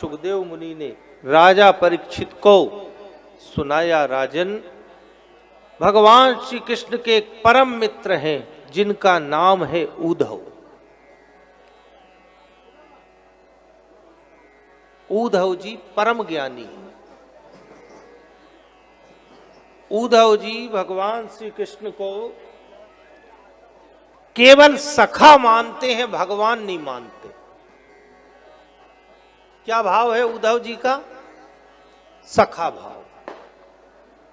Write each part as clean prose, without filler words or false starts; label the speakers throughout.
Speaker 1: सुखदेव मुनि ने राजा परीक्षित को सुनाया, राजन, भगवान श्री कृष्ण के एक परम मित्र हैं जिनका नाम है उद्धव। उद्धव जी परम ज्ञानी हैं। उद्धव जी भगवान श्री कृष्ण को केवल सखा मानते हैं, भगवान नहीं मानते। क्या भाव है उद्धव जी का? सखा भाव।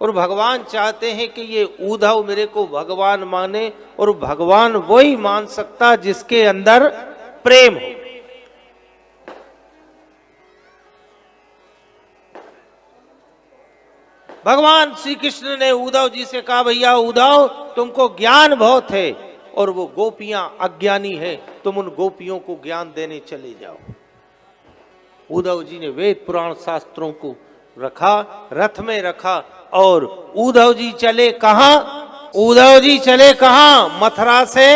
Speaker 1: और भगवान चाहते हैं कि ये उद्धव मेरे को भगवान माने, और भगवान वही मान सकता जिसके अंदर प्रेम हो। भगवान श्री कृष्ण ने उद्धव जी से कहा, भैया उद्धव, तुमको ज्ञान बहुत है और वो गोपियां अज्ञानी है, तुम उन गोपियों को ज्ञान देने चले जाओ। उद्धव जी ने वेद पुराण शास्त्रों को रखा, रथ में रखा, और उद्धव जी चले कहां? उद्धव जी चले कहां? मथुरा से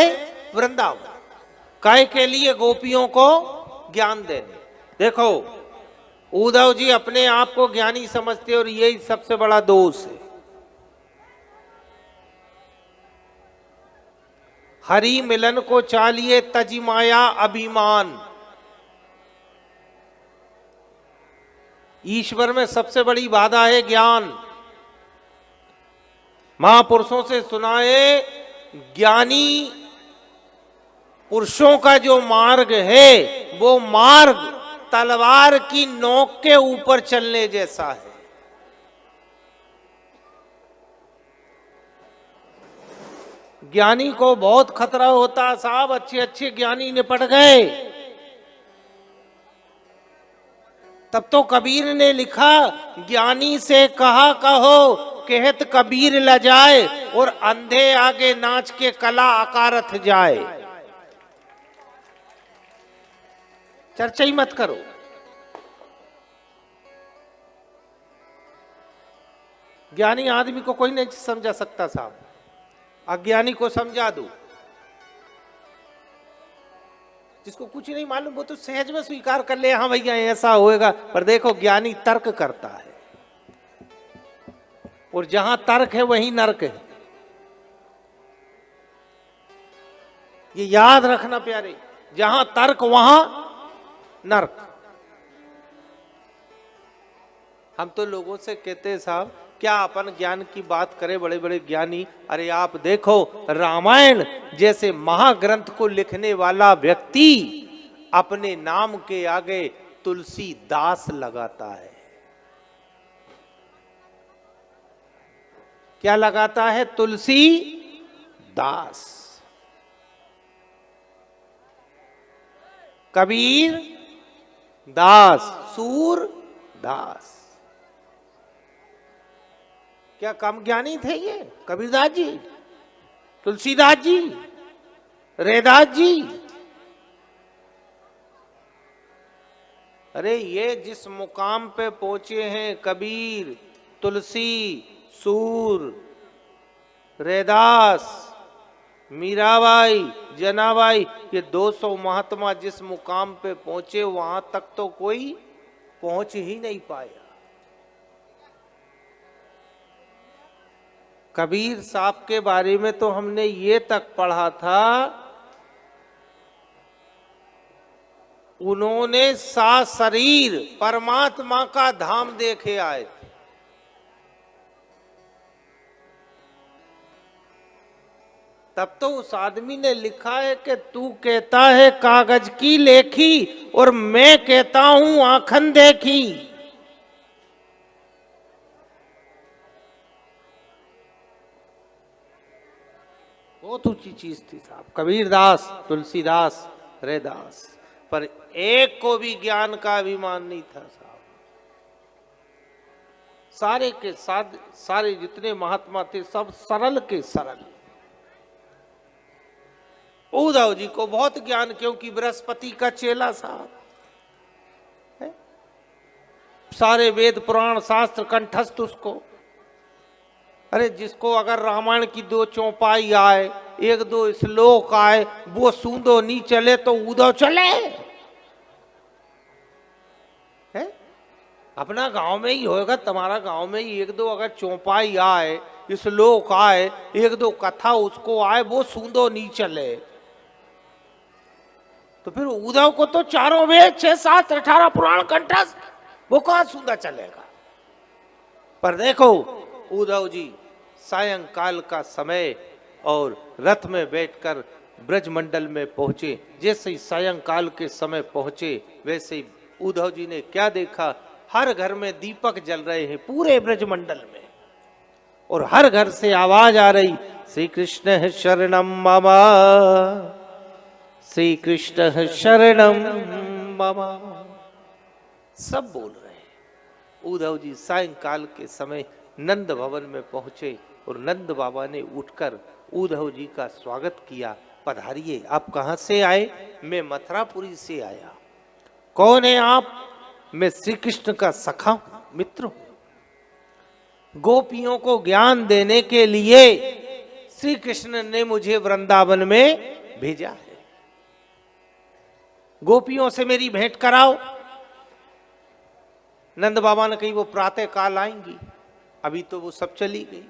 Speaker 1: वृंदावन। काय के लिए? गोपियों को ज्ञान देने। देखो, उद्धव जी अपने आप को ज्ञानी समझते, और यही सबसे बड़ा दोष है। हरि मिलन को चालिए तजी माया अभिमान। ईश्वर में सबसे बड़ी बाधा है ज्ञान। महापुरुषों से सुनाए, ज्ञानी पुरुषों का जो मार्ग है वो मार्ग तलवार की नोक के ऊपर चलने जैसा है। ज्ञानी को बहुत खतरा होता, साहब अच्छे अच्छे ज्ञानी निपट गए। तब तो कबीर ने लिखा, ज्ञानी से कहा कहो कहत कबीर लजाए, और अंधे आगे नाच के कला अकारथ जाए। चर्चा ही मत करो। ज्ञानी आदमी को कोई नहीं समझा सकता साहब, अज्ञानी को समझा दो। जिसको कुछ नहीं मालूम वो तो सहज में स्वीकार कर ले, हाँ भैया ऐसा होएगा। पर देखो, ज्ञानी तर्क करता है, और जहां तर्क है वहीं नर्क है। ये याद रखना प्यारे, जहां तर्क वहां नर्क। हम तो लोगों से कहते हैं, साहब क्या अपन ज्ञान की बात करें, बड़े बड़े ज्ञानी। अरे आप देखो, रामायण जैसे महाग्रंथ को लिखने वाला व्यक्ति अपने नाम के आगे तुलसीदास लगाता है। क्या लगाता है? तुलसी दास। कबीर दास, सूर दास। क्या कम ज्ञानी थे ये? कबीरदास जी, तुलसीदास जी, रैदास जी। अरे ये जिस मुकाम पे पहुंचे हैं, कबीर, तुलसी, सूर, रैदास, मीराबाई, जनाबाई, ये 200 महात्मा जिस मुकाम पे पहुंचे, वहां तक तो कोई पहुंच ही नहीं पाया। कबीर साहब के बारे में तो हमने ये तक पढ़ा था, उन्होंने सशरीर परमात्मा का धाम देखे आए थे। तब तो उस आदमी ने लिखा है कि तू कहता है कागज की लेखी, और मैं कहता हूं आंखन देखी। बहुत ऊंची चीज थी साहब। कबीरदास, तुलसीदास, रैदास, पर एक को भी ज्ञान का अभिमान नहीं था साहब। सारे के सारे जितने महात्मा थे सब सरल के सरल। उद्धव जी को बहुत ज्ञान, क्योंकि बृहस्पति का चेला साहब, सारे वेद पुराण शास्त्र कंठस्थ उसको। अरे जिसको अगर रामायण की 2 चौपाई आए, 1-2 श्लोक आए, वो सूंदो नहीं चले तो उद्धव चले है? अपना गांव में ही होएगा, तुम्हारा गांव में ही एक दो अगर चौपाई आए, श्लोक आए, एक दो कथा उसको आए, वो सूंदो नहीं चले, तो फिर उद्धव को तो चारों वेद 6, 7, 18 पुराण कंठस्थ, वो कहां सूंदा चलेगा। पर देखो उद्धव जी सायंकाल का समय और रथ में बैठकर ब्रजमंडल में पहुंचे। जैसे ही सायंकाल के समय पहुंचे वैसे ही उद्धव जी ने क्या देखा, हर घर में दीपक जल रहे हैं पूरे ब्रजमंडल में, और हर घर से आवाज आ रही, श्री कृष्ण है शरणम मम, श्री कृष्ण है शरणम मम, सब बोल रहे हैं। उद्धव जी सायंकाल के समय नंद भवन में पहुंचे और नंद बाबा ने उठकर उद्धव जी का स्वागत किया। पधारिए, आप कहां से आए? मैं मथुरापुरी से आया। कौन है आप? मैं श्री कृष्ण का सखा मित्र हूं। गोपियों को ज्ञान देने के लिए श्री कृष्ण ने मुझे वृंदावन में भेजा है। गोपियों से मेरी भेंट कराओ। नंद बाबा ने कही वो प्रातः काल आएंगी, अभी तो वो सब चली गई,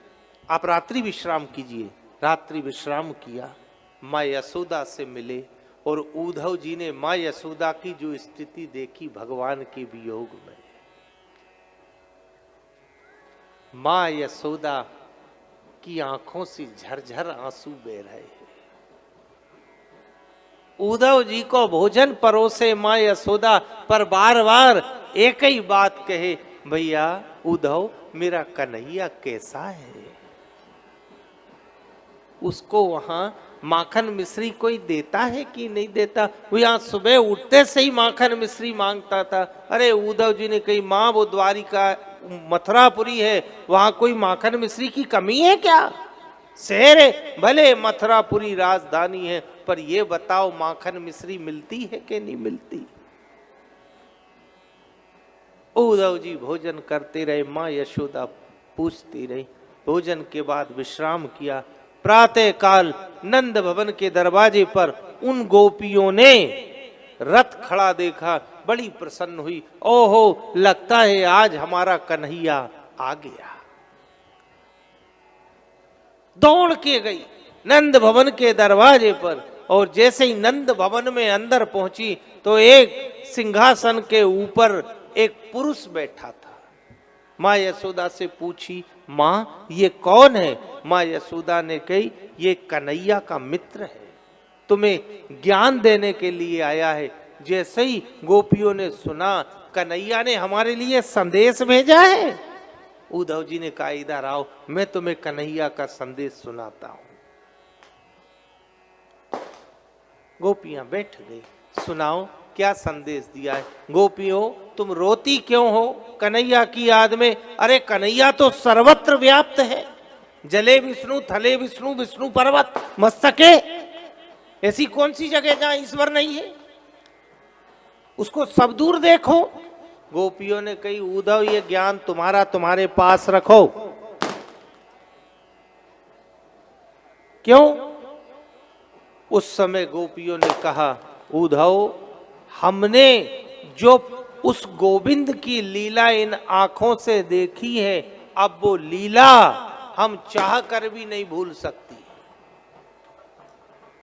Speaker 1: आप रात्रि विश्राम कीजिए। रात्रि विश्राम किया, माँ यशोदा से मिले, और उद्धव जी ने माँ यशोदा की जो स्थिति देखी भगवान के वियोग में, माँ यशोदा की आंखों से झरझर आंसू बह रहे हैं। उद्धव जी को भोजन परोसे माँ यशोदा, पर बार बार एक ही बात कहे, भैया उद्धव मेरा कन्हैया कैसा है। उसको वहां माखन मिश्री कोई देता है कि नहीं देता? वो यहाँ सुबह उठते से ही माखन मिश्री मांगता था। अरे उद्धव जी ने कही, माँ वो द्वारिका मथुरापुरी है, वहां कोई माखन मिश्री की कमी है क्या? शहर है, भले मथुरापुरी राजधानी है, पर ये बताओ माखन मिश्री मिलती है कि नहीं मिलती? उद्धव जी भोजन करते रहे, माँ यशोदा पूछती रही। भोजन के बाद विश्राम किया। प्रातः काल नंद भवन के दरवाजे पर उन गोपियों ने रथ खड़ा देखा, बड़ी प्रसन्न हुई। ओहो, लगता है आज हमारा कन्हैया आ गया। दौड़ के गई नंद भवन के दरवाजे पर, और जैसे ही नंद भवन में अंदर पहुंची तो एक सिंहासन के ऊपर एक पुरुष बैठा था। माँ यशोदा से पूछी, माँ ये कौन है? माँ यशोदा ने कही, ये कन्हैया का मित्र है, तुम्हें ज्ञान देने के लिए आया है। जैसे ही गोपियों ने सुना कन्हैया ने हमारे लिए संदेश भेजा है, उद्धव जी ने कहा, इधर आओ, मैं तुम्हें कन्हैया का संदेश सुनाता हूं। गोपियां बैठ गई, सुनाओ क्या संदेश दिया है। गोपियों तुम रोती क्यों हो कन्हैया की याद में? अरे कन्हैया तो सर्वत्र व्याप्त है, जले विष्णु, थले विष्णु, विष्णु पर्वत मस्तके, ऐसी कौन सी जगह जहां ईश्वर नहीं है? उसको सब दूर देखो। गोपियों ने कही, उद्धव ये ज्ञान तुम्हारे पास रखो। क्यों? उस समय गोपियों ने कहा, उद्धव हमने जो उस गोविंद की लीला इन आंखों से देखी है, अब वो लीला हम चाह कर भी नहीं भूल सकती।